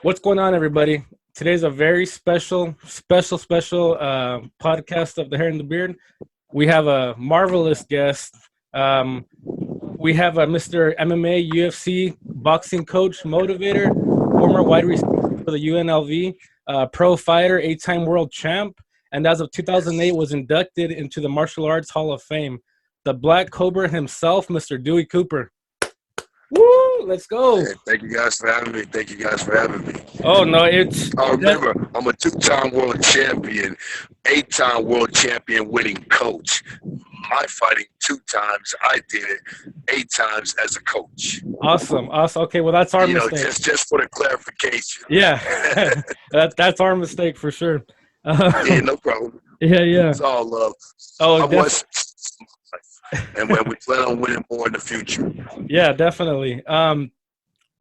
What's going on, everybody? Today's a very special podcast of the Hair and the Beard. We have a marvelous guest. Um, we have a Mr. MMA, UFC, boxing coach, motivator, former wide receiver for the UNLV, pro fighter, eight-time world champ, and as of 2008 Yes. was inducted into the Martial Arts Hall of Fame. The Black Cobra himself, Mr. Dewey Cooper. Woo! Let's go. Hey, thank you guys for having me. Thank you guys for having me. Oh no, it's I remember I'm a two-time world champion, eight-time world champion winning coach. My fighting two times, I did it 8 times as a coach. awesome. Awesome. Okay, well that's our You know, mistake. just for the clarification. Yeah, that's our mistake for sure. Yeah, no problem. Yeah, yeah. It's all love. Oh, I was, and when we plan on winning more in the future. yeah, definitely.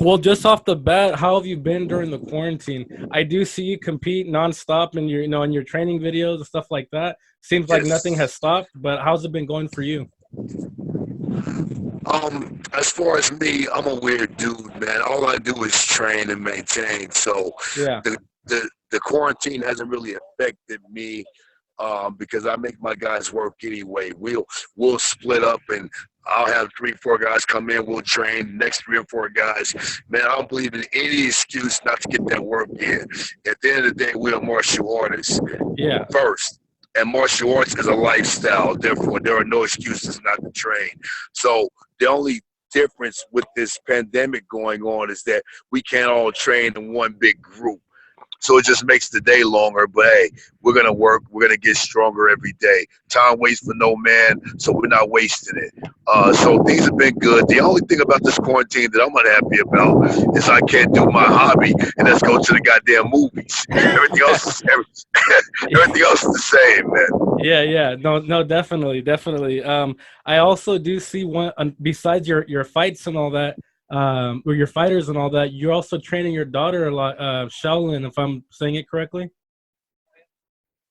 Well, just off the bat, how have you been during the quarantine? I do see you compete nonstop in your, in your training videos and stuff like that. Seems like nothing Yes. has stopped, but how's it been going for you? As far as me, I'm a weird dude, man. All I do is train and maintain. So Yeah. the quarantine hasn't really affected me because I make my guys work anyway. We'll split up and I'll have 3, 4 guys come in. We'll train next 3 or 4 guys. Man, I don't believe in any excuse not to get that work in. At the end of the day, we're martial artists Yeah. first. And martial arts is a lifestyle. Therefore, there are no excuses not to train. So the only difference with this pandemic going on is that we can't all train in one big group. So it just makes the day longer. But hey, we're gonna work. We're gonna get stronger every day. Time waits for no man, so we're not wasting it. So things have been good. The only thing about this quarantine that I'm unhappy about is I can't do my hobby, and that's go to the goddamn movies. Everything else is everything else is the same, man. Yeah, yeah. No, no, definitely, definitely. I also do see one besides your fights and all that, or your fighters and all that, you're also training your daughter a lot, Shaolin, if I'm saying it correctly.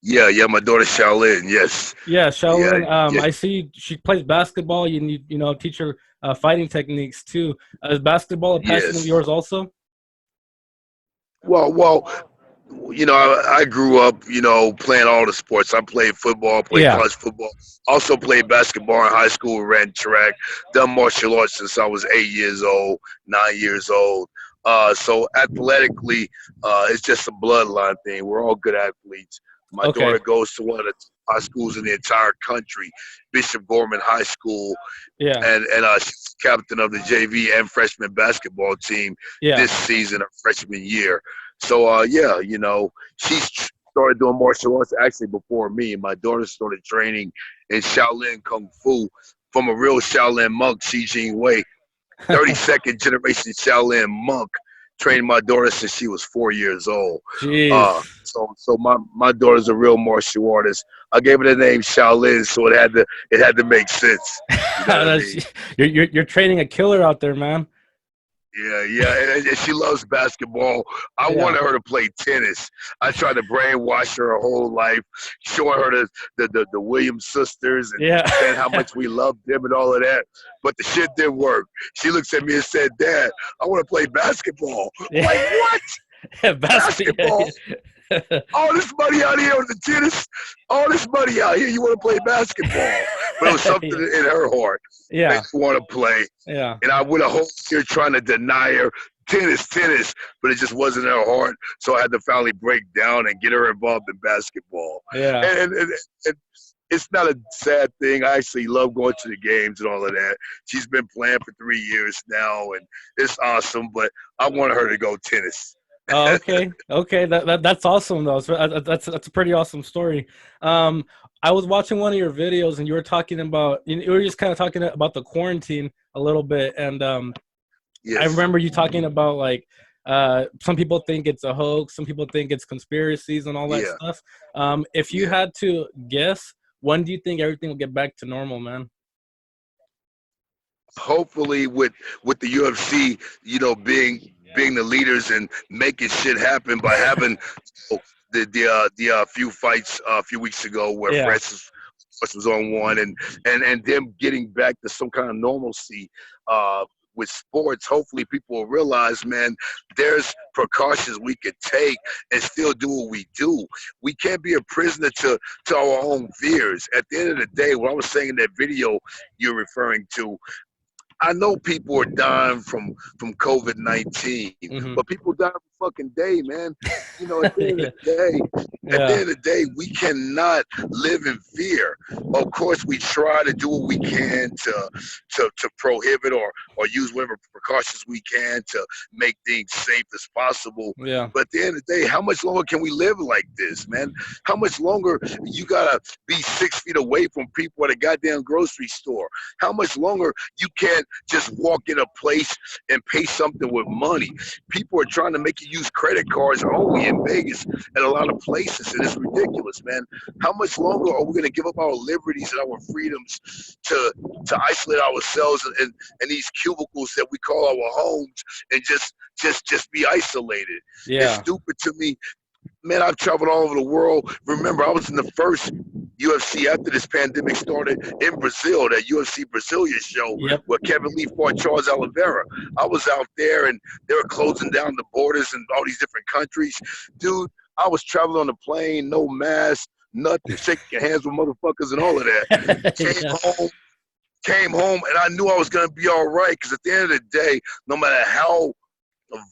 Yeah, yeah. My daughter Shaolin. Yes. Yeah, Yeah, Shaolin. yeah. I see she plays basketball. You need, teach her fighting techniques too. Is basketball a passion of Yes. yours also? Well, I grew up, playing all the sports. I played football, played Yeah. college football, also played basketball in high school, ran track, done martial arts since I was 8 years old, 9 years old. So athletically, it's just a bloodline thing. We're all good athletes. My Okay. daughter goes to one of the high schools in the entire country, Bishop Gorman High School, Yeah. and she's captain of the JV and freshman basketball team Yeah. this season, her freshman year. So yeah, she's started doing martial arts actually before me. My daughter started training in Shaolin Kung Fu from a real Shaolin monk, Xi Jing 32nd generation Shaolin monk. Trained my daughter since she was 4 years old. Jeez. So my daughter's a real martial artist. I gave her the name Shaolin, so it had to make sense. You know what I mean? You're training a killer out there, man. Yeah, yeah, and she loves basketball. I Yeah. wanted her to play tennis. I tried to brainwash her whole life, showing her the Williams sisters and Yeah. saying how much we loved them and all of that. But the shit didn't work. She looks at me and said, "Dad, I want to play basketball." I'm like, Yeah. "What? Basketball? Yeah. All this money out here on the tennis? All this money out here? You want to play basketball?" But it was something Yeah. in her heart. Made Yeah. her want to play. Yeah. And I would have hoped you're trying to deny her tennis, but it just wasn't in her heart. So I had to finally break down and get her involved in basketball. Yeah. And it's not a sad thing. I actually love going to the games and all of that. She's been playing for 3 years now, and it's awesome. But I wanted her to go tennis. Oh, okay. Okay. That's awesome though. So, that's a pretty awesome story. Um, I was watching one of your videos and you were talking about you were just kind of talking about the quarantine a little bit, and I Yes. remember you talking about like some people think it's a hoax, some people think it's conspiracies and all that Yeah. stuff. If you Yeah. had to guess, when do you think everything will get back to normal, man? Hopefully, with the UFC, being the leaders and making shit happen by having the few fights a few weeks ago where Yeah. Francis was on one, and them getting back to some kind of normalcy. Uh, with sports, hopefully people will realize, man, there's precautions we could take and still do what we do. We can't be a prisoner to our own fears. At the end of the day, what I was saying in that video you're referring to, I know people are dying from COVID-19, Mm-hmm. but people die every fucking day, man. You know, at the end of the day, at the Yeah. end of the day, we cannot live in fear. Of course, we try to do what we can to prohibit or use whatever precautions we can to make things safe as possible. Yeah. But at the end of the day, how much longer can we live like this, man? How much longer you gotta be 6 feet away from people at a goddamn grocery store? How much longer you can't just walk in a place and pay something with money? People are trying to make you use credit cards only in Vegas at a lot of places, and it's ridiculous, man. How much longer are we going to give up our liberties and our freedoms to isolate ourselves in these cubicles that we call our homes and just be isolated? It's Yeah. stupid to me. Man, I've traveled all over the world. Remember, I was in the first UFC after this pandemic started in Brazil, that UFC Brasilia show Yep. where Kevin Lee fought Charles Oliveira. I was out there and they were closing down the borders in all these different countries. Dude, I was traveling on the plane, no mask, nothing, shaking hands with motherfuckers and all of that. Yeah. Came home, and I knew I was going to be all right, because at the end of the day, no matter how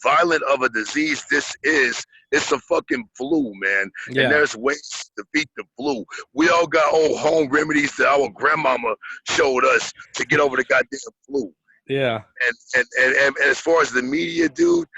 violent of a disease this is, it's a fucking flu, man. And Yeah. there's ways to beat the flu. We all got old home remedies that our grandmama showed us to get over the goddamn flu. Yeah. And as far as the media, dude,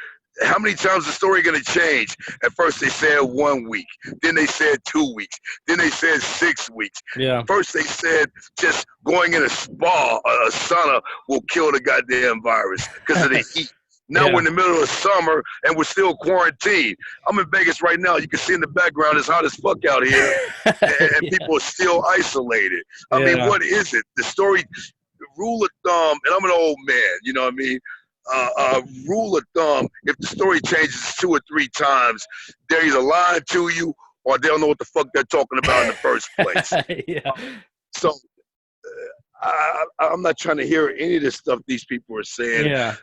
how many times is the story gonna change? At first they said 1 week, then they said 2 weeks, then they said 6 weeks. Yeah. First they said just going in a spa, a sauna will kill the goddamn virus because of the heat. Now Yeah. we're in the middle of summer and we're still quarantined. I'm in Vegas right now. You can see in the background it's hot as fuck out here, and Yeah. people are still isolated. I mean, Yeah. what is it? The story, rule of thumb, and I'm an old man, you know what I mean? Rule of thumb, if the story changes 2 or 3 times, they're either lying to you or they don't know what the fuck they're talking about in the first place. Yeah. So I'm not trying to hear any of this stuff these people are saying. Yeah.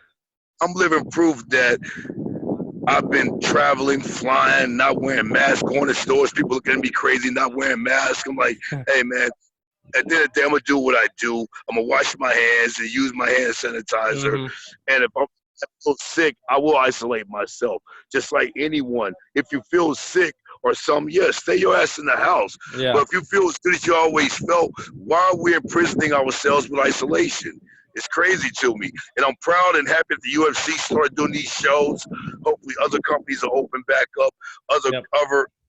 I'm living proof that I've been traveling, flying, not wearing masks, going to stores. People looking at me crazy, not wearing masks. I'm like, hey, man, at the end of the day, I'm going to do what I do. I'm going to wash my hands and use my hand sanitizer. Mm-hmm. And if I feel sick, I will isolate myself, just like anyone. If you feel sick or something, stay your ass in the house. Yeah. But if you feel as good as you always felt, why are we imprisoning ourselves with isolation? It's crazy to me. And I'm proud and happy that the UFC started doing these shows. Hopefully other companies will open back up.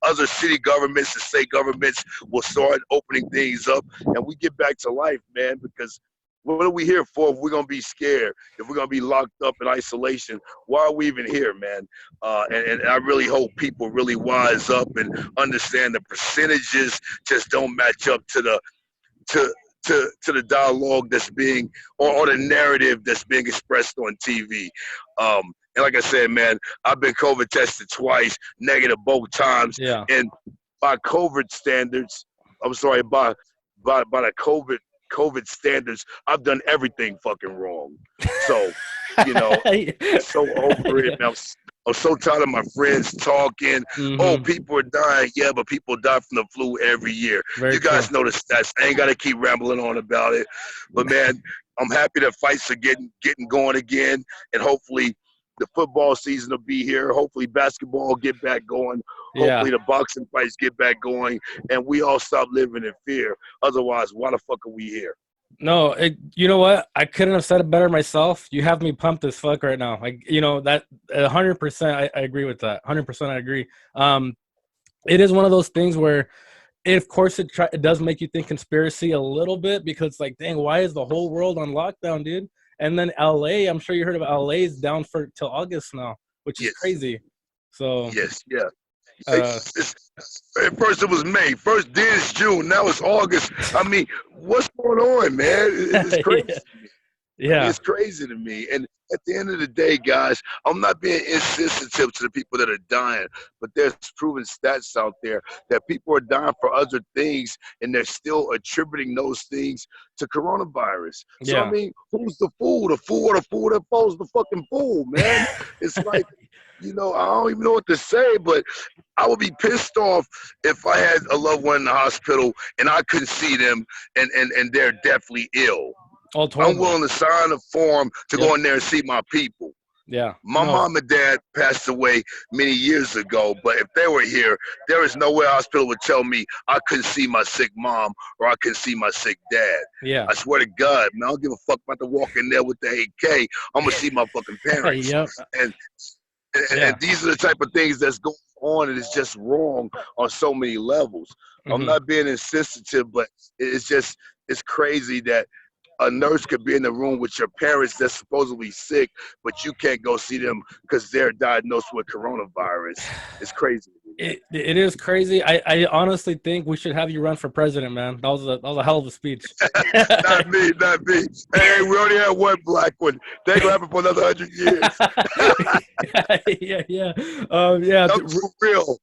Other city governments and state governments will start opening things up, and we get back to life, man, because what are we here for if we're going to be scared, if we're going to be locked up in isolation? Why are we even here, man? And I really hope people really wise up and understand the percentages just don't match up to the dialogue that's being, or the narrative that's being expressed on TV. And like I said, man, I've been COVID tested twice, negative both times. Yeah. And by COVID standards, I'm sorry, by the COVID standards, I've done everything fucking wrong. So, you know, so over it. Man, I'm so tired of my friends talking. Mm-hmm. Oh, people are dying. Yeah, but people die from the flu every year. Very you guys true. know the stats. I ain't got to keep rambling on about it. But, man, I'm happy that fights are getting going again. And hopefully the football season will be here. Hopefully basketball will get back going. Hopefully the boxing fights get back going. And we all stop living in fear. Otherwise, why the fuck are we here? No, you know what? I couldn't have said it better myself. You have me pumped as fuck right now. Like, you know, that 100%, I agree with that. 100% I agree. It is one of those things where, of course, it does make you think conspiracy a little bit, because, like, dang, why is the whole world on lockdown, dude? And then LA, I'm sure you heard of LA is down for till August now, which is crazy. So at first it was May. First then it's June. Now it's August. I mean, what's going on, man? It's crazy. Yeah. I mean, it's crazy to me. And at the end of the day, guys, I'm not being insensitive to the people that are dying, but there's proven stats out there that people are dying for other things, and they're still attributing those things to coronavirus. So I Yeah. mean, who's the fool? The fool or the fool that follows the fucking fool, man? It's like, I don't even know what to say, but I would be pissed off if I had a loved one in the hospital and I couldn't see them and they're deathly ill. Oh, I'm totally. willing to sign a form to Yep. go in there and see my people. Yeah. My No. mom and dad passed away many years ago, but if they were here, there is no way a hospital would tell me I couldn't see my sick mom or I couldn't see my sick dad. Yeah. I swear to God, man, I don't give a fuck about to walk in there with the AK. I'm gonna see my fucking parents. Yep. And Yeah. and these are the type of things that's going on, and it's just wrong on so many levels. I'm Hmm. not being insensitive, but it's crazy that a nurse could be in the room with your parents that's supposedly sick, but you can't go see them because they're diagnosed with coronavirus. It's crazy. It is crazy. I honestly think we should have you run for president, man. That was a hell of a speech. Not me, not me. Hey, we already had one black one. They ain't gonna happen for another 100 years. Yeah, yeah, yeah. I'm for real.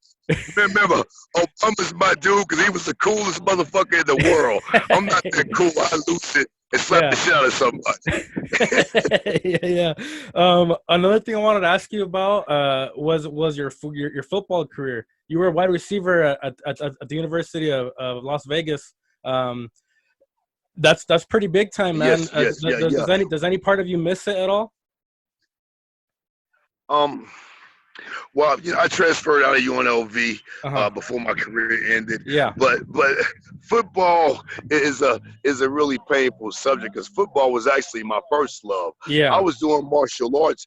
Remember, Obama's my dude because he was the coolest motherfucker in the world. I'm not that cool. I lose it and slap the Yeah. shit out of somebody. Yeah, yeah. Another thing I wanted to ask you about was your football career. You were a wide receiver at the University of Las Vegas. Um, that's pretty big time, man. Yes, yes, yeah, yeah. Does any part of you miss it at all? Um, Well, I transferred out of UNLV Uh-huh. before my career ended, Yeah. but football is a really painful subject because football was actually my first love. I Yeah. was doing martial arts.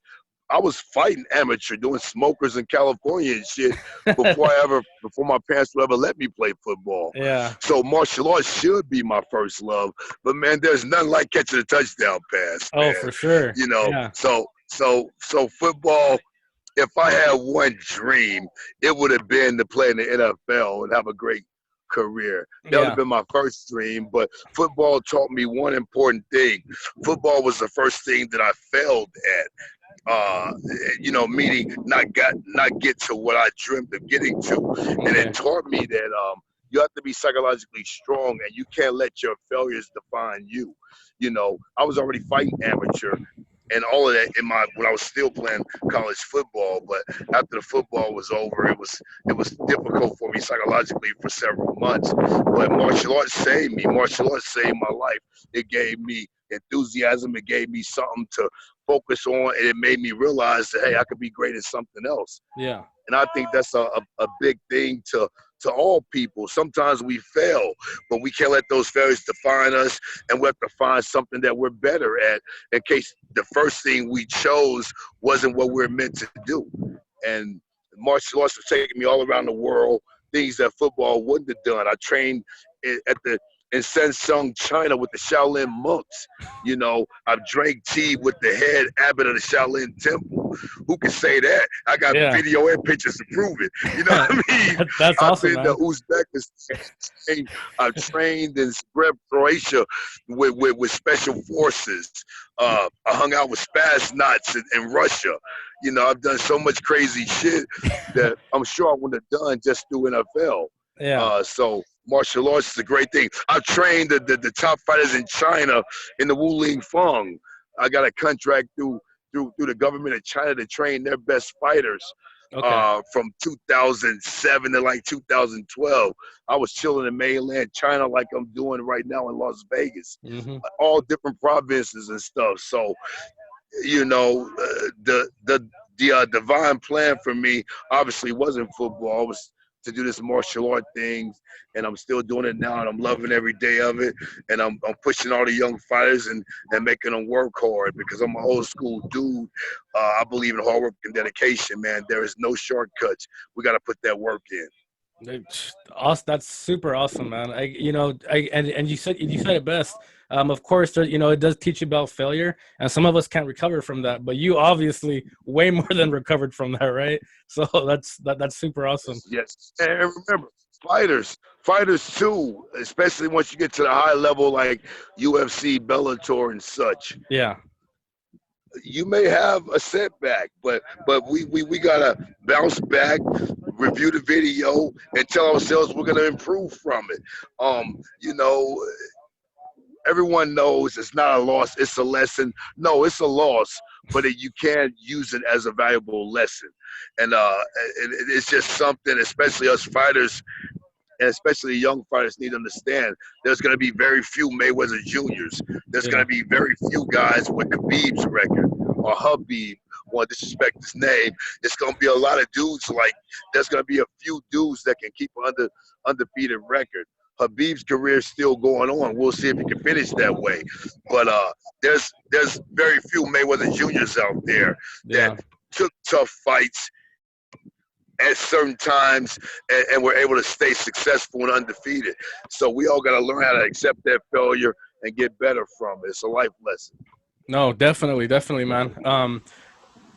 I was fighting amateur, doing smokers in California and shit before my parents would ever let me play football. Yeah. So martial arts should be my first love, but man, there's nothing like catching a touchdown pass, Oh, man. for sure. Yeah. So football, if I had one dream, it would have been to play in the NFL and have a great career. That would have Yeah. been my first dream. But football taught me one important thing. Football was the first thing that I failed at. Meaning not get to what I dreamed of getting to, and it Okay. taught me that you have to be psychologically strong, and you can't let your failures define you. I was already fighting amateur, and all of that when I was still playing college football. But after the football was over, it was difficult for me psychologically for several months. But martial arts saved me. Martial arts saved my life. It gave me enthusiasm. It gave me something to focus on, and it made me realize that hey, I could be great at something else. Yeah. And I think that's a big thing to all people. Sometimes we fail, but we can't let those failures define us, and we have to find something that we're better at in case the first thing we chose wasn't what we're meant to do. And martial arts have taken me all around the world, things that football wouldn't have done. I trained in Shenzhen, China with the Shaolin monks. I've drank tea with the head abbot of the Shaolin temple. Who can say that? I got Yeah. video and pictures to prove it. You know what I mean? That's I've awesome, been to man. Uzbekistan. I've trained in Croatia with special forces. I hung out with spaz knots in Russia. I've done so much crazy shit that I'm sure I wouldn't have done just through NFL. Yeah. So martial arts is a great thing. I've trained the top fighters in China in the Wuling Feng. I got a contract through the government of China to train their best fighters. Okay. From 2007 to like 2012, I was chilling in mainland China like I'm doing right now in Las Vegas, Hmm. all different provinces and stuff. So the divine plan for me obviously wasn't football. It was to do this martial art thing, and I'm still doing it now, and I'm loving every day of it. And I'm pushing all the young fighters and making them work hard because I'm an old school dude. I believe in hard work and dedication, man. There is no shortcuts. We got to put that work in. Awesome. That's super awesome, man. And you said it best. Of course, it does teach you about failure, and some of us can't recover from that. But you obviously way more than recovered from that, right? So that's super awesome. Yes. And remember, fighters too, especially once you get to the high level like UFC, Bellator, and such. Yeah. you may have a setback, but we gotta bounce back, review the video, and tell ourselves we're gonna improve from it. You know, everyone knows it's not a loss, it's a lesson. No, it's a loss, but you can use it as a valuable lesson. And it's just something, especially us fighters, and especially young fighters need to understand. There's going to be very few Mayweather Juniors. There's going Yeah. to be very few guys with Khabib's record or Habib. Want to disrespect his name? It's going to be a lot of dudes. Like there's going to be a few dudes that can keep undefeated record. Habib's career is still going on. We'll see if he can finish that way. But there's very few Mayweather Juniors out there that Yeah. took tough fights at certain times and we're able to stay successful and undefeated. So we all got to learn how to accept that failure and get better from it. It's a life lesson. No, definitely, definitely, man.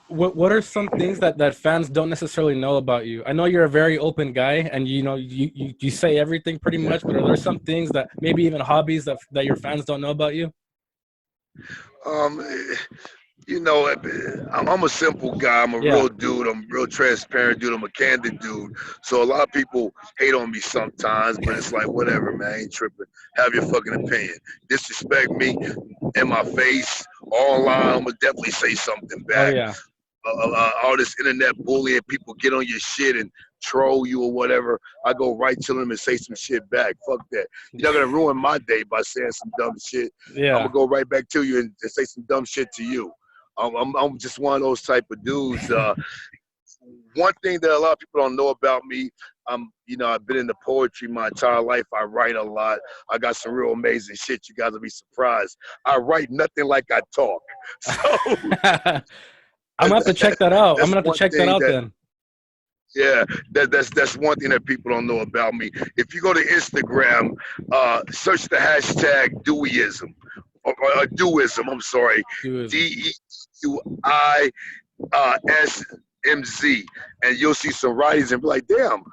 What are some things that fans don't necessarily know about you? I know you're a very open guy, and you say everything pretty much. But are there some things that maybe even hobbies that your fans don't know about you? Um, you know, I'm a simple guy. I'm a Yeah. real dude. I'm a real transparent dude. I'm a candid dude. So a lot of people hate on me sometimes, but it's like, whatever, man. I ain't tripping. Have your fucking opinion. Disrespect me in my face, online, I'm going to definitely say something Oh back. yeah. All this internet bullying, people get on your shit and troll you or whatever. I go right to them and say some shit back. Fuck that. You're not gonna ruin my day by saying some dumb shit. I'm Yeah. gonna go right back to you and say some dumb shit to you. I'm just one of those type of dudes. One thing that a lot of people don't know about me, I've been into poetry my entire life. I write a lot. I got some real amazing shit. You guys will be surprised. I write nothing like I talk. So I'm gonna have to check that out. I'm that's gonna have to one check that thing out that then. yeah, that's one thing that people don't know about me. If you go to Instagram, search the hashtag Deweyism or Dewism. I'm sorry, Duism. DEUISMZ, and you'll see some writings and be like, damn,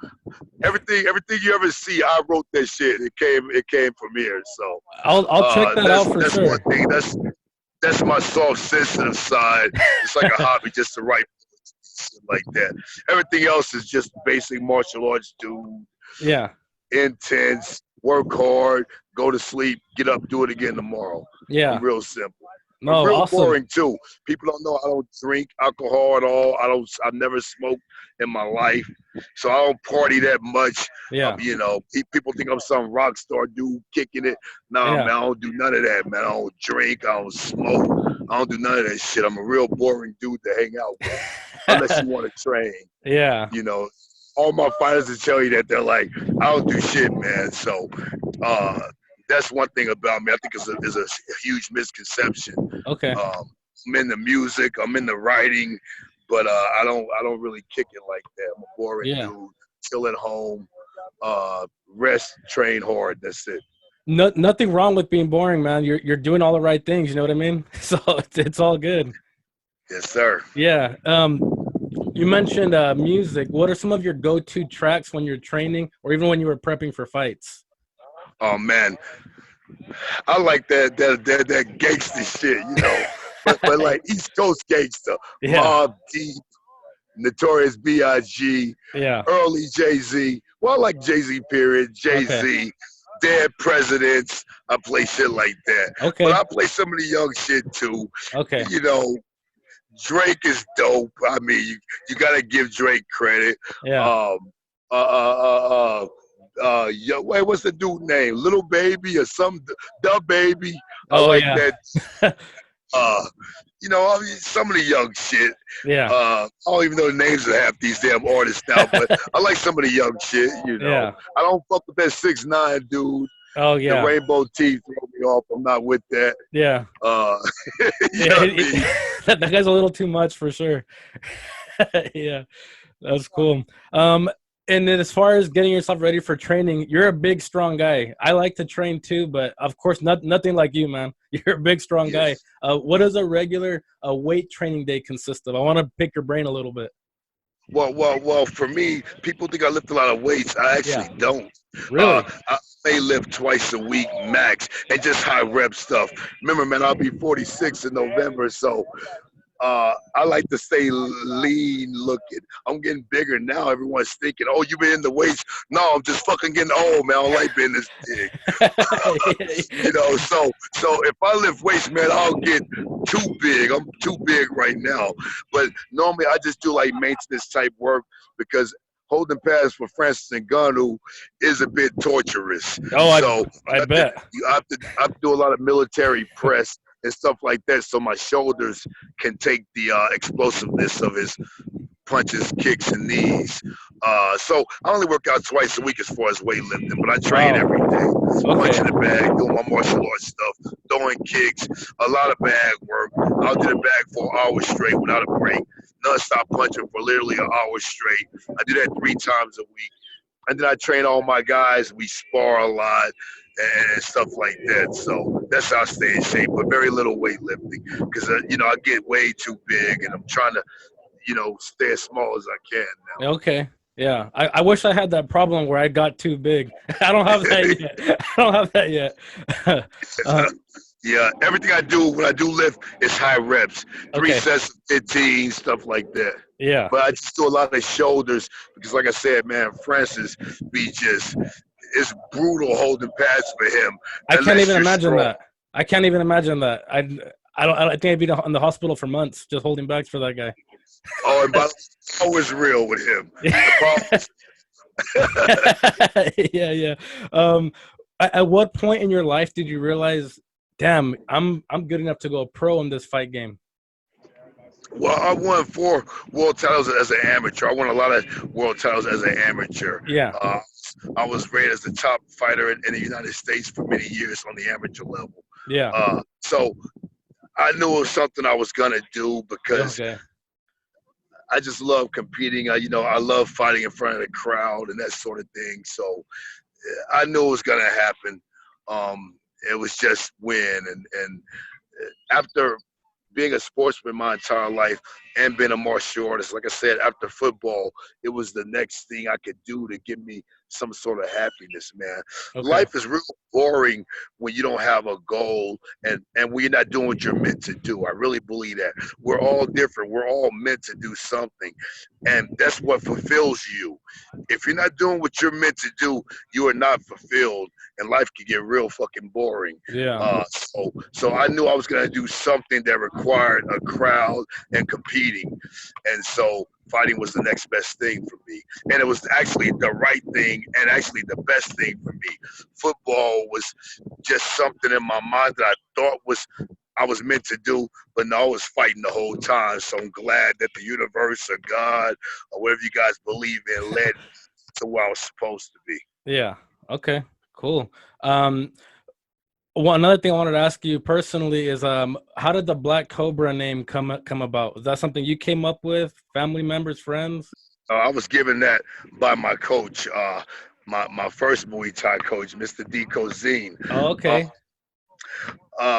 everything you ever see, I wrote that shit. It came from here. So I'll check that that's out for that's one sure. thing. That's my soft, sensitive side. It's like a hobby just to write shit like that. Everything else is just basic martial arts, dude. Yeah. Intense, work hard, go to sleep, get up, do it again tomorrow. I'm Yeah. real simple. I'm No, real awesome. boring too. People don't know I don't drink alcohol at all. I've never smoked in my life, so I don't party that much. Yeah. People think I'm some rock star dude kicking it. Nah, Yeah. man, I don't do none of that, man. I don't drink. I don't smoke. I don't do none of that shit. I'm a real boring dude to hang out with, unless you want to train. Yeah. You know, all my fighters will tell you that they're like, I don't do shit, man. So uh, that's one thing about me. I think it's a huge misconception. Okay. I'm in the music, I'm in the writing, but I don't really kick it like that. I'm a boring Yeah. dude, chill at home, rest, train hard. That's it. No, nothing wrong with being boring, man. You're doing all the right things. You know what I mean? So it's all good. Yes, sir. Yeah. You mentioned music. What are some of your go-to tracks when you're training, or even when you were prepping for fights? Oh man, I like that gangster shit, but like East Coast gangster, Yeah. Mob Deep, Notorious B.I.G., Yeah. early Jay Z. Well, I like Jay Z. Period. Jay Okay. Z. Dead presidents. I play shit like that, but Okay. I play some of the young shit too. Okay. You know, Drake is dope. I mean, you gotta give Drake credit. Yeah. Um, wait, what's the dude name? Little Baby or some the baby. I Oh like yeah. that. Uh, I mean, some of the young shit. Yeah. I don't even know the names of half these damn artists now, but I like some of the young shit. Yeah. I don't fuck with that 6ix9ine dude. Oh The yeah. rainbow teeth throw me off. I'm not with that. Yeah. Uh, you know Yeah. what I mean? That guy's a little too much for sure. Yeah. That's cool. And then as far as getting yourself ready for training, you're a big, strong guy. I like to train too, but of course, nothing like you, man. You're a big, strong guy. Yes. What does a regular weight training day consist of? I want to pick your brain a little bit. Well. For me, people think I lift a lot of weights. I Yeah. actually don't. Really? I may lift twice a week max, and just high rep stuff. Remember, man, I'll be 46 in November, so I like to stay lean looking. I'm getting bigger now. Everyone's thinking, "Oh, you been in the weights?" No, I'm just fucking getting old, man. I don't like being this big. So if I lift weights, man, I'll get too big. I'm too big right now. But normally I just do like maintenance type work because holding pads for Francis Ngannou is a bit torturous. Oh, So I bet. I have to do a lot of military press and stuff like that, so my shoulders can take the explosiveness of his punches, kicks, and knees. So I only work out twice a week as far as weightlifting, but I train Wow. every day. Okay. Punching the bag, doing my martial arts stuff, throwing kicks, a lot of bag work. I'll do the bag for an hour straight without a break. Non-stop punching for literally an hour straight. I do that 3 times a week. And then I train all my guys. We spar a lot and stuff like that. So that's how I stay in shape, but very little weightlifting because, I get way too big and I'm trying to, stay as small as I can Okay. Yeah. I wish I had that problem where I got too big. I don't have that yet. I don't have that yet. now. Yeah, everything I do when I do lift is high reps, three Okay. sets of 15, stuff like that. Yeah. But I just do a lot of shoulders because, like I said, man, Francis be just it's brutal holding pads for him I can't unless even you're imagine strong. that. I can't even imagine that. I think I'd be in the hospital for months just holding bags for that guy. Oh, and by the way, it's always real with him. The problem Yeah, yeah. Um, at what point in your life did you realize, damn, I'm good enough to go pro in this fight game? well, I won 4 world titles as an amateur. I won a lot of world titles as an amateur. Yeah, Uh, I was rated as the top fighter in the United States for many years on the amateur level. yeah. So I knew it was something I was gonna do because Okay. I just love competing. I love fighting in front of the crowd and that sort of thing. So I knew it was gonna happen. It was just when and after being a sportsman my entire life and being a martial artist, like I said, after football, it was the next thing I could do to give me some sort of happiness, man. Okay. Life is real boring when you don't have a goal and when you're not doing what you're meant to do. I really believe that. We're all different. We're all meant to do something. And that's what fulfills you. If you're not doing what you're meant to do, you are not fulfilled and life can get real fucking boring. Yeah. So I knew I was gonna do something that required a crowd and competing, and so fighting was the next best thing for me, and it was actually the right thing and actually the best thing for me. Football was just something in my mind that I thought I was meant to do, but no, I was fighting the whole time. So I'm glad that the universe or God or whatever you guys believe in led me to where I was supposed to be. Yeah. Okay. Cool. Um, another thing I wanted to ask you personally is, how did the Black Cobra name come about? Was that something you came up with? Family members, friends? I was given that by my coach, my first Muay Thai coach, Mr. D. Kozine. Oh, Uh, okay.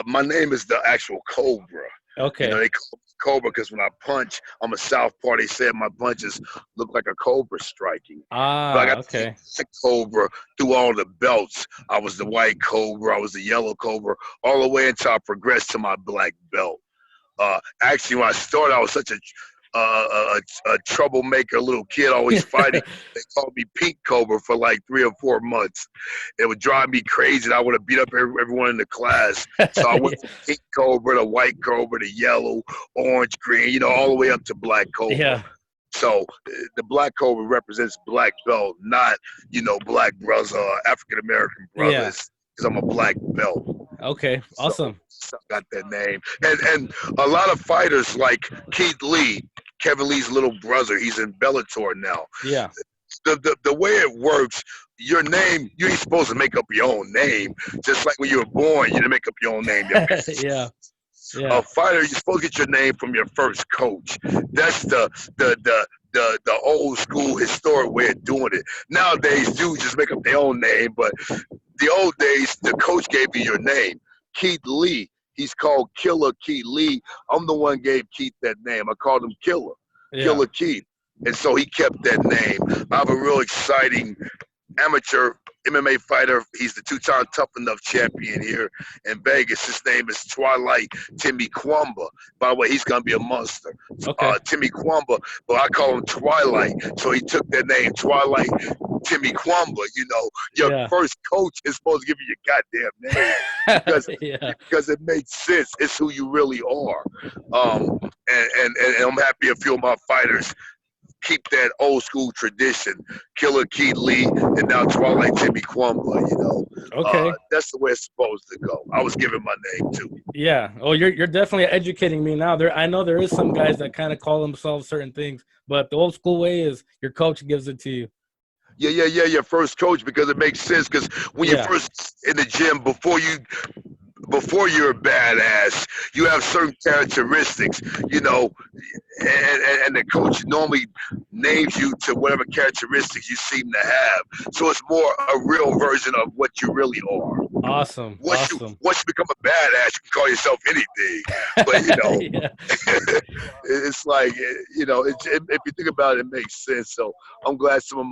my name is the actual Cobra. Okay. They call me Cobra because when I punch, I'm a southpaw. They said my punches look like a cobra striking. But I Ah, got the okay. black Cobra through all the belts. I was the white Cobra. I was the yellow Cobra, all the way until I progressed to my black belt. Actually, when I started, I was such a troublemaker little kid, always fighting. They called me Pink Cobra for like 3 or 4 months. It would drive me crazy. And I would have beat up everyone in the class. So I went from Pink Cobra to White Cobra to yellow, orange, green, all the way up to Black Cobra. Yeah. So the Black Cobra represents black belt, not black brother, African American Yeah. brothers, because I'm a black belt. Okay. So Awesome. I got that name. And a lot of fighters like Keith Lee, Kevin Lee's little brother, he's in Bellator now. Yeah. The way it works, your name, you ain't supposed to make up your own name. Just like when you were born, you didn't make up your own name. Yeah. A Yeah. fighter, you're supposed to get your name from your first coach. That's the old school historic way of doing it. Nowadays, dudes just make up their own name, but the old days, the coach gave you your name. Keith Lee, he's called Killer Keith Lee. I'm the one gave Keith that name. I called him Killer, Yeah. Killer Keith. And so he kept that name. I have a real exciting amateur MMA fighter. He's the two-time Tough Enough champion here in Vegas. His name is Twilight Timmy Kwamba. By the way, he's gonna be a monster. Okay. Timmy Kwamba, but I call him Twilight, so he took that name, Twilight Timmy Kwamba. You know, your Yeah. first coach is supposed to give you your goddamn name because Yeah. because it makes sense. It's who you really are. And I'm happy a few of my fighters keep that old school tradition. Killer Keith Lee and now Twilight Timmy Kwamba, you know. Okay. That's the way it's supposed to go. I was given my name too. Yeah. Oh, you're definitely educating me now. I know there is some guys that kind of call themselves certain things, but the old school way is your coach gives it to you. Yeah, your first coach, because it makes sense. Because when you're first in the gym, before you're a badass, you have certain characteristics, you know, and the coach normally names you to whatever characteristics you seem to have. So it's more a real version of what you really are. Awesome. Once you become a badass, you can call yourself anything. But you know, it's like, you know, if you think about it, it makes sense. So I'm glad some of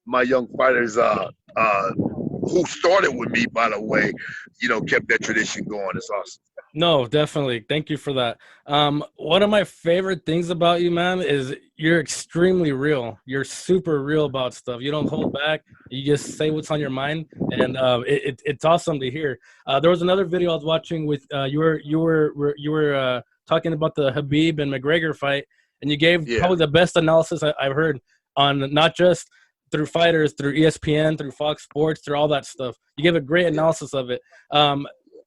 my young fighters who started with me, by the way, you know, kept that tradition going. It's awesome. No, definitely. Thank you for that. One of my favorite things about you, man, is you're extremely real. You're super real about stuff. You don't hold back. You just say what's on your mind, and it's awesome to hear. There was another video I was watching with you were talking about the Habib and McGregor fight, and you gave probably the best analysis I've heard on not just through fighters, through ESPN, through Fox Sports, through all that stuff. You gave a great analysis of it.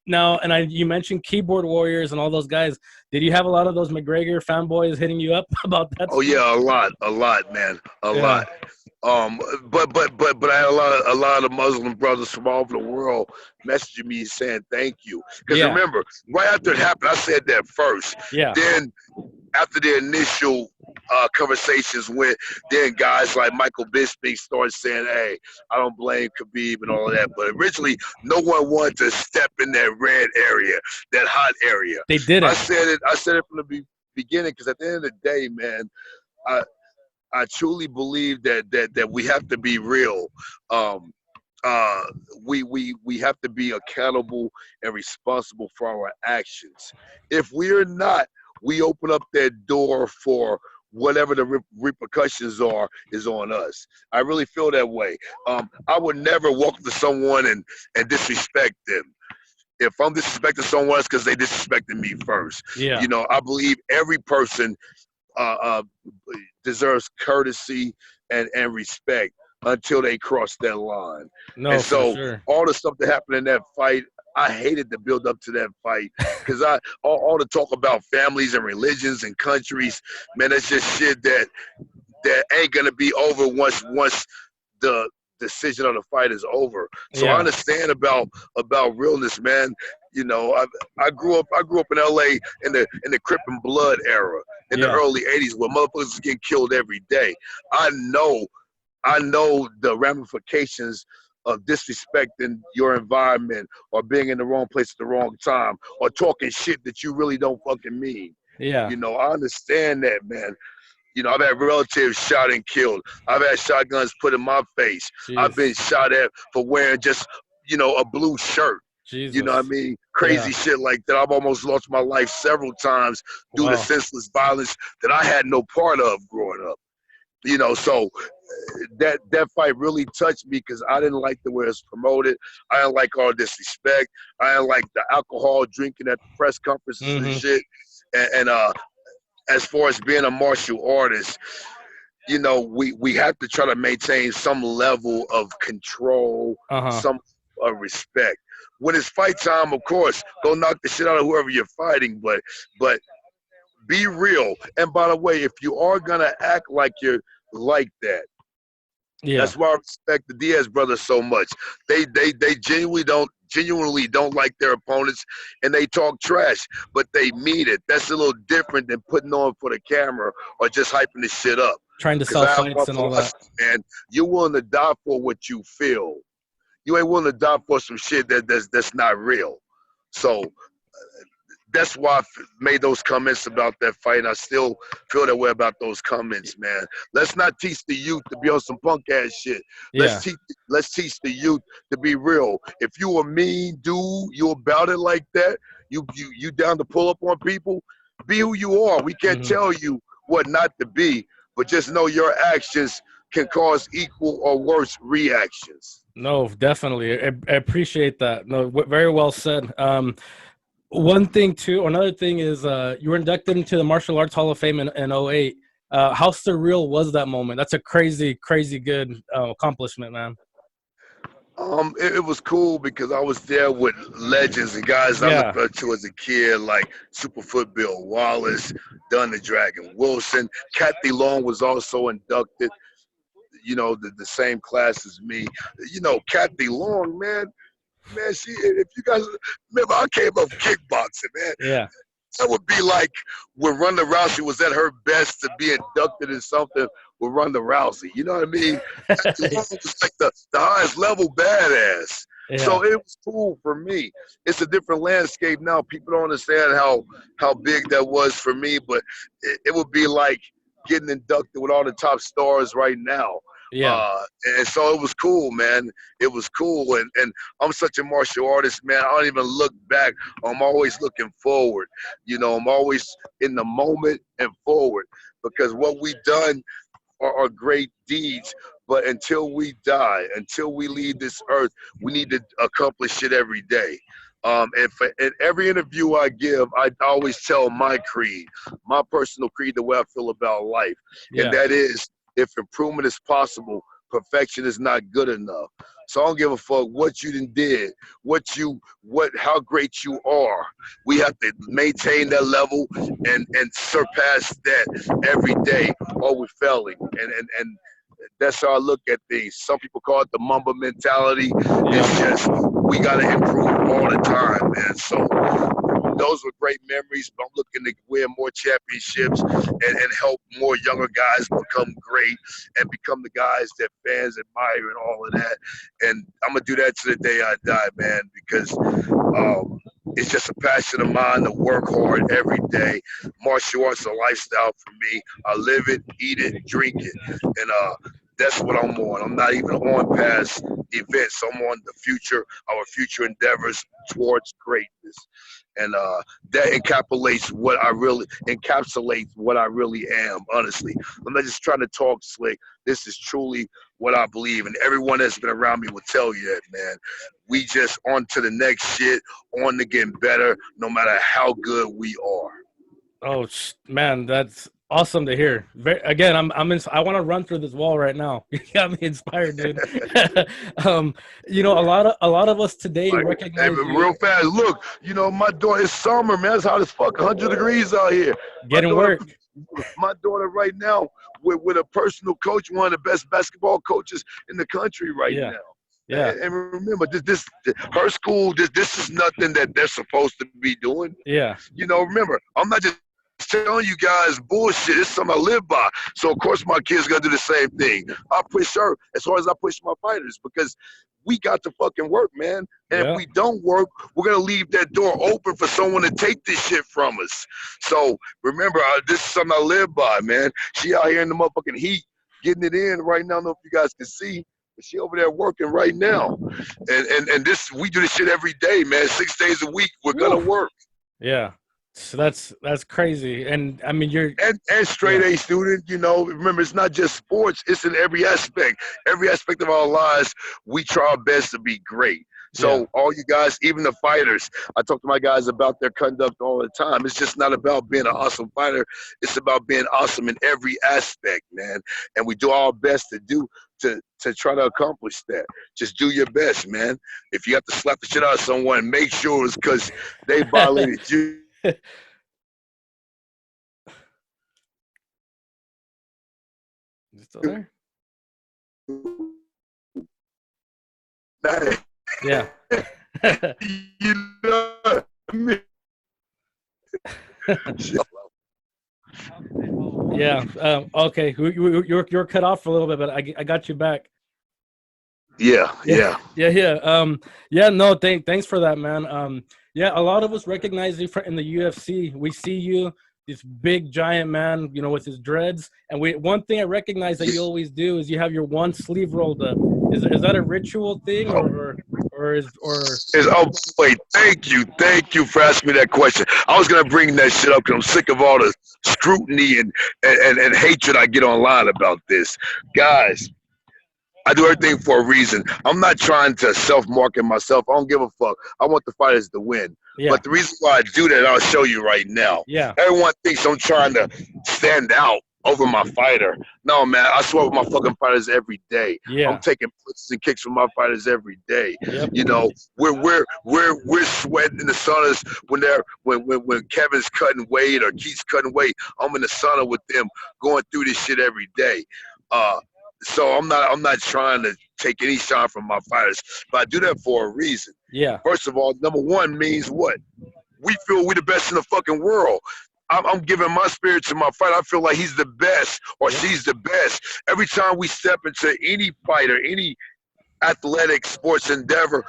Now, and you mentioned keyboard warriors and all those guys. Did you have a lot of those McGregor fanboys hitting you up about that? Oh yeah, a lot, man, a lot. But I had a lot of Muslim brothers from all over the world messaging me saying thank you. Because remember, right after it happened, I said that first. Yeah. Then after the initial conversations went, then guys like Michael Bisping started saying, hey, I don't blame Khabib and all of that. But originally, no one wanted to step in that red area, that hot area. They didn't. I said it from the beginning, because at the end of the day, man, I truly believe that we have to be real. We have to be accountable and responsible for our actions. If we are not, we open up that door for whatever the repercussions is on us. I really feel that way. I would never walk up to someone and disrespect them. If I'm disrespecting someone, it's because they disrespected me first. Yeah. You know, I believe every person deserves courtesy and respect until they cross that line. No, and so for sure. all the stuff that happened in that fight, I hated the build up to that fight, because all the talk about families and religions and countries, man, that's just shit that ain't gonna be over once the decision of the fight is over. So I understand about realness, man. You know, I grew up in LA in the Crip and Blood era in the early '80s, where motherfuckers was getting killed every day. I know the ramifications of disrespecting your environment, or being in the wrong place at the wrong time, or talking shit that you really don't fucking mean. Yeah. You know, I understand that, man. You know, I've had relatives shot and killed. I've had shotguns put in my face. Jeez. I've been shot at for wearing just, you know, a blue shirt. Jesus. You know what I mean? Crazy shit like that. I've almost lost my life several times due to senseless violence that I had no part of growing up. You know, so that fight really touched me, because I didn't like the way it was promoted. I didn't like all disrespect. I didn't like the alcohol drinking at the press conferences and shit. And as far as being a martial artist, you know, we have to try to maintain some level of control, some respect. When it's fight time, of course, go knock the shit out of whoever you're fighting, but be real. And by the way, if you are gonna act like you're like that, that's why I respect the Diaz brothers so much. They genuinely don't like their opponents, and they talk trash, but they mean it. That's a little different than putting on for the camera or just hyping the shit up. Trying to sell fights and all that. Man, you're willing to die for what you feel. You ain't willing to die for some shit that's not real. So that's why I made those comments about that fight. And I still feel that way about those comments, man. Let's not teach the youth to be on some punk ass shit. Yeah. Let's teach the youth to be real. If you a mean dude, you about it like that. You down to pull up on people. Be who you are. We can't Hmm. tell you what not to be, but just know your actions can cause equal or worse reactions. No, definitely. I appreciate that. No, very well said. One thing too, another thing is you were inducted into the Martial Arts Hall of Fame in '08. How surreal was that moment? That's a crazy, crazy good accomplishment, man. It was cool because I was there with legends and guys I Yeah. looked up to as a kid, like Superfoot Bill Wallace, Dunn the Dragon Wilson. Kathy Long was also inducted, the same class as me. Kathy Long, man, if you guys remember, I came up kickboxing, man. Yeah. That would be like when Ronda Rousey was at her best to be inducted in something with Ronda Rousey. You know what I mean? Kathy Long was like the highest level badass. Yeah. So it was cool for me. It's a different landscape now. People don't understand how big that was for me, but it would be like getting inducted with all the top stars right now. Yeah. Uh, and so it was cool, man. It was cool. And I'm such a martial artist, man. I don't even look back. I'm always looking forward. I'm always in the moment and forward because what we done are great deeds. But until we die, until we leave this earth, we need to accomplish it every day. In every interview I give, I always tell my creed, my personal creed, the way I feel about life. And Yeah. that is, if improvement is possible, perfection is not good enough. So I don't give a fuck what you did, how great you are. We have to maintain that level and surpass that every day, or we're failing. And that's how I look at things. Some people call it the Mamba mentality. Yeah. It's just we gotta improve all the time, man. So those were great memories. But I'm looking to win more championships and help more younger guys become great and become the guys that fans admire and all of that. And I'm gonna do that to the day I die, man, because it's just a passion of mine to work hard every day. Martial arts is a lifestyle for me. I live it, eat it, drink it, and that's what I'm on. I'm not even on past events. I'm on the future, our future endeavors towards greatness, and that encapsulates what I really am. Honestly, I'm not just trying to talk slick. This is truly what I believe, and everyone that's been around me will tell you that, man. We just on to the next shit, on to getting better, no matter how good we are. Oh man, that's awesome to hear. Again, I want to run through this wall right now. You got me inspired, dude. um, a lot of us today Like, hey, recognize you real fast, look, my daughter, it's summer, man. It's hot as fuck, 100 degrees out here. My getting daughter, work. my daughter right now with a personal coach, one of the best basketball coaches in the country right Yeah. now. Yeah. And remember, her school, this is nothing that they're supposed to be doing. Yeah. Remember, I'm not just telling you guys bullshit. It's something I live by. So of course my kids gonna do the same thing. I push her as hard as I push my fighters because we got to fucking work, man. And if Yeah. we don't work, we're gonna leave that door open for someone to take this shit from us. So remember, this is something I live by, man. She out here in the motherfucking heat, getting it in right now. I don't know if you guys can see. But she over there working right now, and this we do this shit every day, man. 6 days a week, we're gonna Woo. work. Yeah. So that's crazy. And I mean, And straight yeah. A student, remember, it's not just sports, it's in every aspect. Every aspect of our lives, we try our best to be great. Yeah. So all you guys, even the fighters, I talk to my guys about their conduct all the time. It's just not about being an awesome fighter. It's about being awesome in every aspect, man. And we do our best to try to accomplish that. Just do your best, man. If you have to slap the shit out of someone, make sure it's because they violated you. You still there? Yeah. You know what I mean? Yeah. Okay. You're cut off for a little bit, but I got you back. Yeah, Yeah, yeah. yeah. Yeah. No, thanks for that, man. Yeah, a lot of us recognize you in the UFC. We see you, this big giant man, with his dreads. And one thing I recognize that you always do is you have your one sleeve rolled up. Is that a ritual thing, or? Oh, wait, thank you for asking me that question. I was gonna bring that shit up because I'm sick of all the scrutiny and hatred I get online about this. Guys, I do everything for a reason. I'm not trying to self-market myself. I don't give a fuck. I want the fighters to win. Yeah, But the reason why I do that, I'll show you right now. yeah, Everyone thinks I'm trying to stand out over my fighter. No, man, I swear with my fucking fighters every day. I'm yeah. taking punches and kicks from my fighters every day. Yep. You know, we're sweating in the saunas when Kevin's cutting weight or Keith's cutting weight. I'm in the sauna with them, going through this shit every day. So I'm not trying to take any shine from my fighters, but I do that for a reason. Yeah. First of all, number one means what? We feel we're the best in the fucking world. I'm giving my spirit to my fighter. I feel like he's the best or Yep. she's the best. Every time we step into any fighter, any athletic sports endeavor,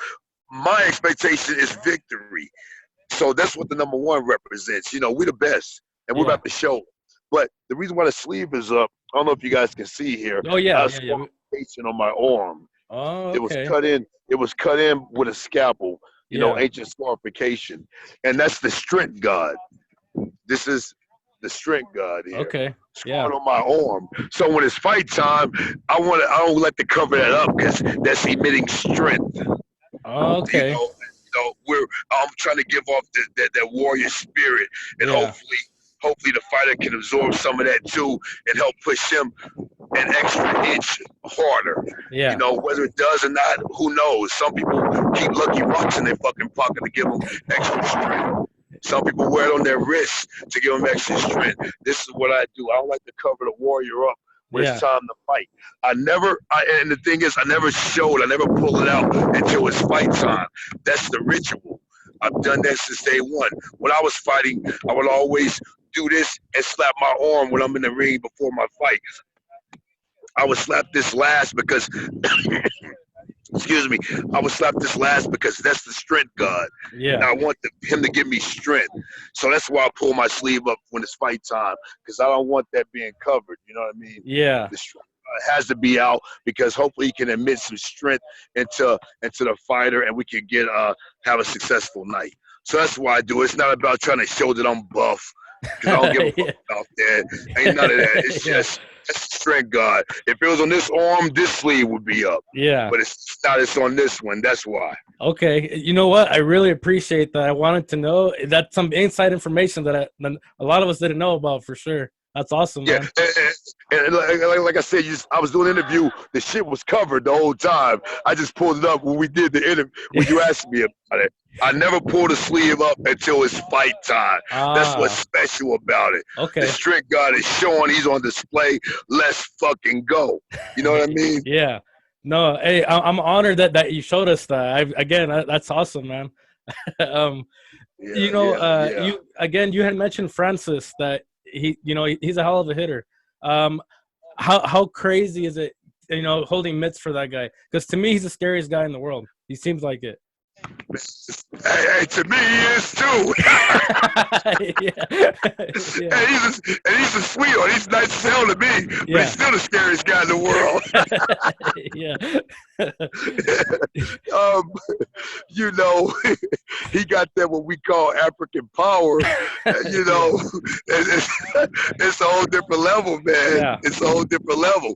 my expectation is victory. So that's what the number one represents. We're the best, and we're Yeah. about to show. But the reason why the sleeve is up, I don't know if you guys can see here. Oh I yeah. have Yeah. Yeah. scarification on my arm. Oh, It was okay. cut in. It was cut in with a scalpel. Yeah. Ancient scarification, and that's the strength god. This is the strength god here. Okay. Yeah. Scarred on my arm. So when it's fight time, I don't let the cover that up because that's emitting strength. You Okay. know, I'm trying to give off that warrior spirit, and Yeah. hopefully the fighter can absorb some of that too and help push him an extra inch harder. Yeah. Whether it does or not, who knows? Some people keep lucky bucks in their fucking pocket to give them extra strength. Some people wear it on their wrists to give them extra strength. This is what I do. I don't like to cover the warrior up when it's Yeah. time to fight. And the thing is, I never pull it out until it's fight time. That's the ritual. I've done that since day one. When I was fighting, I would always do this and slap my arm when I'm in the ring before my fight. I would slap this last because excuse me, I would slap this last because that's the strength god. And Yeah. I want him to give me strength. So that's why I pull my sleeve up when it's fight time because I don't want that being covered. You know what I mean? Yeah. The strength has to be out because hopefully he can emit some strength into the fighter and we can get have a successful night. So that's why I do it. It's not about trying to show that I'm buff because I don't give a fuck about that. Ain't none of that. It's Yeah. just strength guard. If it was on this arm, this sleeve would be up. Yeah. But it's not. It's on this one. That's why. Okay. You know what? I really appreciate that. I wanted to know. That's some inside information that a lot of us didn't know about for sure. That's awesome, Yeah, man. and like I said, I was doing an interview. The shit was covered the whole time. I just pulled it up when we did the interview. When you asked me about it, I never pull the sleeve up until it's fight time. That's what's Ah. special about it. The Okay. strength guard is showing he's on display. Let's fucking go. You know what I mean? Yeah. No. Hey, I'm honored that you showed us that. Again, that's awesome, man. um. Yeah, yeah, yeah. You had mentioned Francis that he's a hell of a hitter. Um, how crazy is it, holding mitts for that guy? Because to me, he's the scariest guy in the world. He seems like it. Hey, to me, he is too. Yeah. Yeah. And he's a sweetheart. He's nice as hell to me, but Yeah. he's still the scariest guy in the world. Yeah. um, you know, he got that what we call African power. It's a whole different level, man. Yeah. It's a whole different level.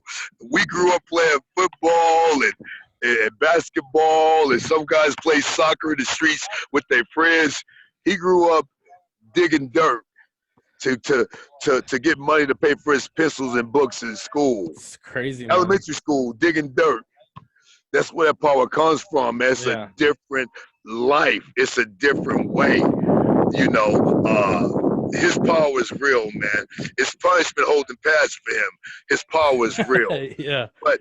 We grew up playing football and basketball, and some guys play soccer in the streets with their friends. He grew up digging dirt to get money to pay for his pencils and books in school. It's crazy, man. Elementary school, digging dirt. That's where that power comes from, man. It's Yeah. a different life. It's a different way. His power is real, man. It's punishment holding pads for him. His power is real. Yeah. But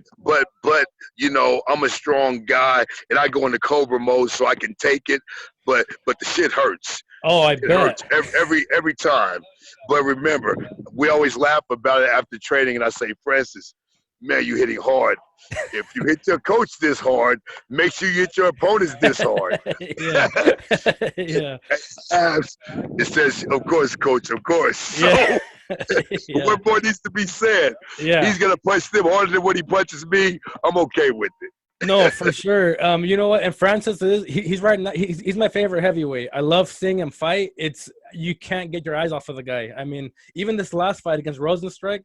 I'm a strong guy and I go into cobra mode so I can take it. But the shit hurts. Oh, I It bet. hurts every time. But remember, we always laugh about it after training, and I say, Francis, man, you hitting hard. If you hit your coach this hard, make sure you hit your opponents this hard. Yeah. Yeah. Abs, it says, of course, coach, of course. Yeah. So Yeah. what more needs to be said? Yeah. He's gonna punch them harder than what he punches me. I'm okay with it. No, for sure. You know what? And Francis is he's right now. He's my favorite heavyweight. I love seeing him fight. It's you can't get your eyes off of the guy. I mean, even this last fight against Rosenstrike.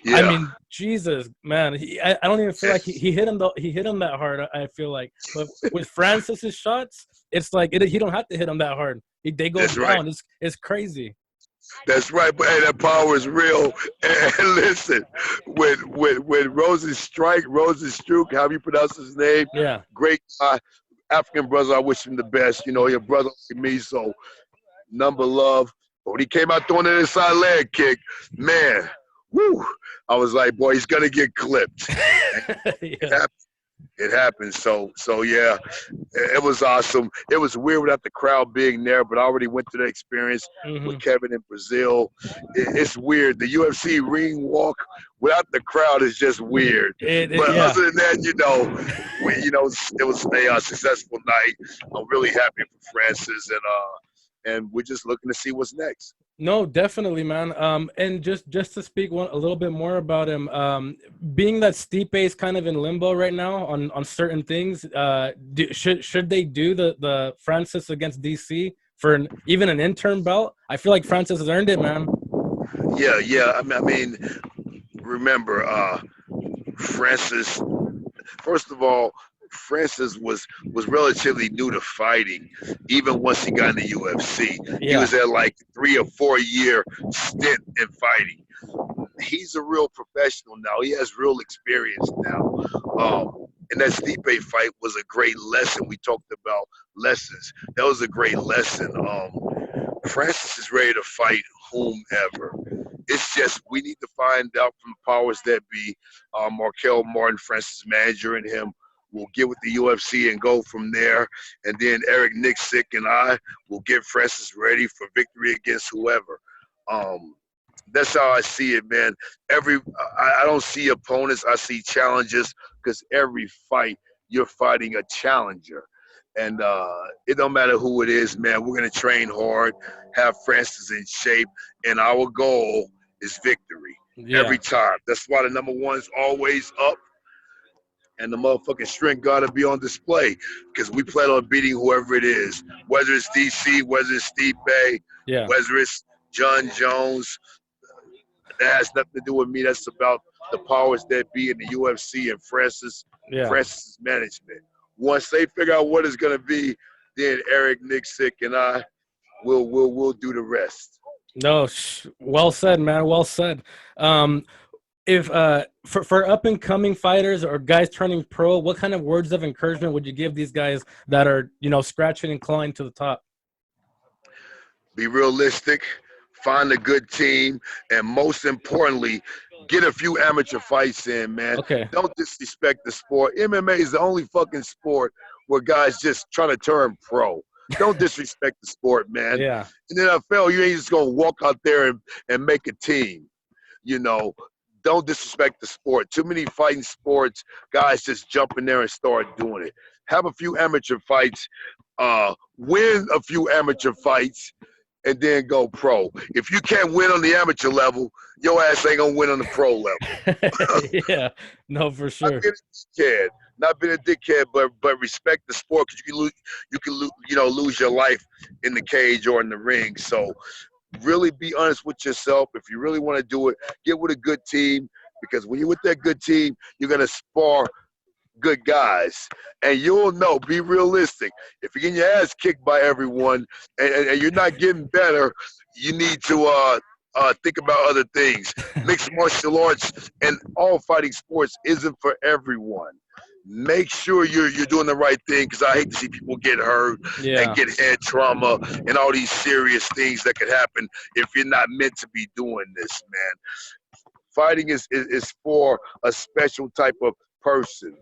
I Yeah. mean, Jesus, man. I don't even feel like he hit him. He hit him that hard. I feel like, but with Francis's shots, it's like he don't have to hit him that hard. They go That's down. right. It's crazy. That's right, but hey, that power is real. And listen, when Rosenstruck, how you pronounce his name, Yeah. great guy, African brother. I wish him the best. You know, your brother like me, so number love. But when he came out throwing an inside leg kick, man, woo! I was like, boy, he's gonna get clipped. Yeah. It happened. So yeah, it was awesome. It was weird without the crowd being there, but I already went through the experience with Kevin in Brazil. It's weird. The UFC ring walk without the crowd is just weird. But Yeah. other than that, it was a successful night. I'm really happy for Francis, and we're just looking to see what's next. No, definitely, man. And just to speak a little bit more about him, being that Stipe is kind of in limbo right now on certain things, should they do the Francis against DC for even an interim belt? I feel like Francis has earned it, man. Yeah. I mean, remember, Francis. First of all, Francis was relatively new to fighting, even once he got in the UFC. He Yeah. was at like 3 or 4 year stint in fighting. He's a real professional now. He has real experience now. And that Stipe fight was a great lesson. We talked about lessons. That was a great lesson. Francis is ready to fight whomever. It's just we need to find out from the powers that be. Markel Martin, Francis' manager, and him will get with the UFC and go from there. And then Eric Nixick and I will get Francis ready for victory against whoever. That's how I see it, man. I don't see opponents. I see challenges because every fight you're fighting a challenger. And it don't matter who it is, man. We're going to train hard, have Francis in shape, and our goal is victory every time. That's why the number one is always up, and the motherfucking strength got to be on display because we plan on beating whoever it is, whether it's DC, whether it's Steve Bay, whether it's John Jones. That has nothing to do with me. That's about the powers that be in the UFC and Francis' management. Once they figure out what it's gonna be, then Eric Nixick and I will do the rest. No, well said, man. Well said. If for up and coming fighters or guys turning pro, what kind of words of encouragement would you give these guys that are scratching and clawing to the top? Be realistic, find a good team, and most importantly, get a few amateur fights in, man. Okay. Don't disrespect the sport. MMA is the only fucking sport where guys just trying to turn pro. Don't disrespect the sport, man. Yeah. In the NFL, you ain't just gonna walk out there and make a team. Don't disrespect the sport. Too many fighting sports, guys just jump in there and start doing it. Have a few amateur fights, win a few amateur fights, and then go pro. If you can't win on the amateur level, your ass ain't gonna win on the pro level. Yeah, no, for sure. Not being a dickhead, but respect the sport because you can lose your life in the cage or in the ring. So really be honest with yourself. If you really want to do it, get with a good team because when you're with that good team, you're gonna spar good guys, and you'll know. Be realistic. If you're getting your ass kicked by everyone and you're not getting better, you need to think about other things. Mixed martial arts and all fighting sports isn't for everyone. Make sure you're doing the right thing because I hate to see people get hurt and get head trauma and all these serious things that could happen if you're not meant to be doing this, man. Fighting is for a special type of person.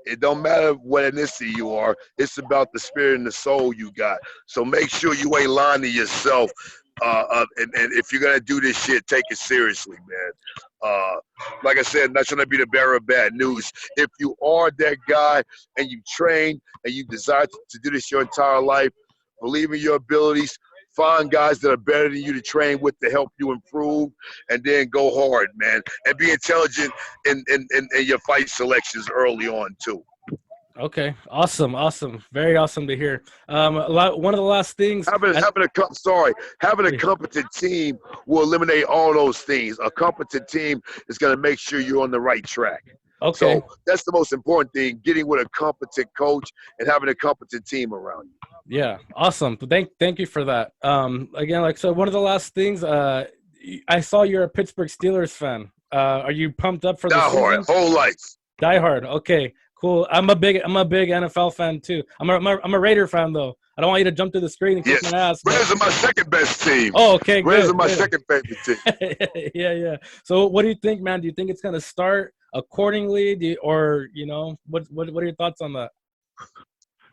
It don't matter what ethnicity you are. It's about the spirit and the soul you got. So make sure you ain't lying to yourself And if you're gonna do this shit, take it seriously, man. Like I said, not trying to be the bearer of bad news. If you are that guy and you train and you desire to do this your entire life, believe in your abilities. Find guys that are better than you to train with to help you improve, and then go hard, man. And be intelligent in your fight selections early on too. Okay, awesome, awesome, very awesome to hear. One of the last things. Having a competent team will eliminate all those things. A competent team is going to make sure you're on the right track. Okay. So that's the most important thing: getting with a competent coach and having a competent team around you. Yeah, awesome. Thank you for that. Again, like so, one of the last things. I saw you're a Pittsburgh Steelers fan. Are you pumped up for the season? Whole life. Die hard. Okay. Cool. I'm a big NFL fan too. I'm a Raider fan though. I don't want you to jump to the screen and kick my ass. Raiders are my second best team. Oh, okay, good. Raiders are my second favorite team. Yeah. So, what do you think, man? Do you think it's gonna start accordingly, or what are your thoughts on that?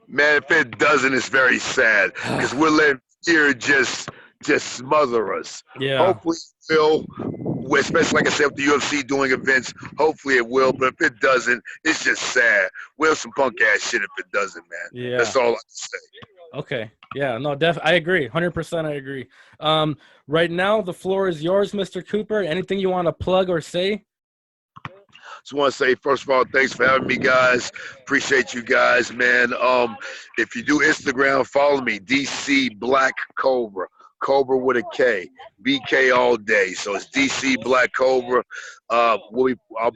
Man, if it doesn't, it's very sad because we're letting fear just smother us. Yeah. Hopefully it will, especially like I said with the UFC doing events. Hopefully it will, but if it doesn't, it's just sad. We'll some punk ass shit if it doesn't, man. Yeah. That's all I can say. Okay. Yeah. No. I agree. 100%. I agree. Right now the floor is yours, Mr. Cooper. Anything you want to plug or say? Just want to say, first of all, thanks for having me, guys. Appreciate you guys, man. If you do Instagram, follow me, DC Black Cobra. Cobra with a K, BK all day. So it's DC Black Cobra. I'll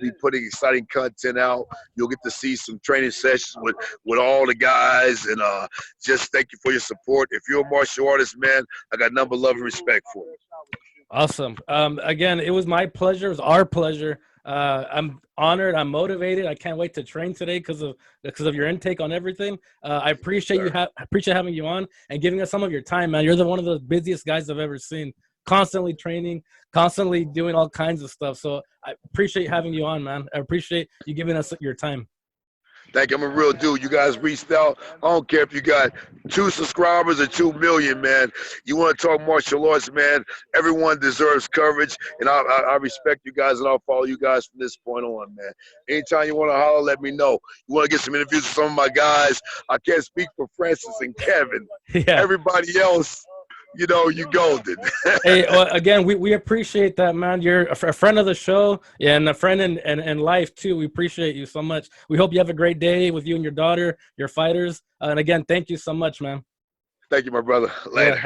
be putting exciting content out. You'll get to see some training sessions with all the guys, and just thank you for your support. If you're a martial artist, man, I got number love and respect for you. Awesome. Again, it was my pleasure. It was our pleasure. I'm honored. I'm motivated. I can't wait to train today because of your intake on everything. I appreciate appreciate having you on and giving us some of your time, man. You're one of the busiest guys I've ever seen. Constantly training, constantly doing all kinds of stuff. So I appreciate having you on, man. I appreciate you giving us your time. Thank you. I'm a real dude. You guys reached out. I don't care if you got 2 subscribers or 2 million, man. You want to talk martial arts, man. Everyone deserves coverage, and I respect you guys, and I'll follow you guys from this point on, man. Anytime you want to holler, let me know. You want to get some interviews with some of my guys. I can't speak for Francis and Kevin. Yeah. Everybody else, you golden. Hey, again, we appreciate that, man. You're a friend of the show and a friend in life too. We appreciate you so much. We hope you have a great day with you and your daughter, your fighters. And again, thank you so much, man. Thank you, my brother. Later. Yeah,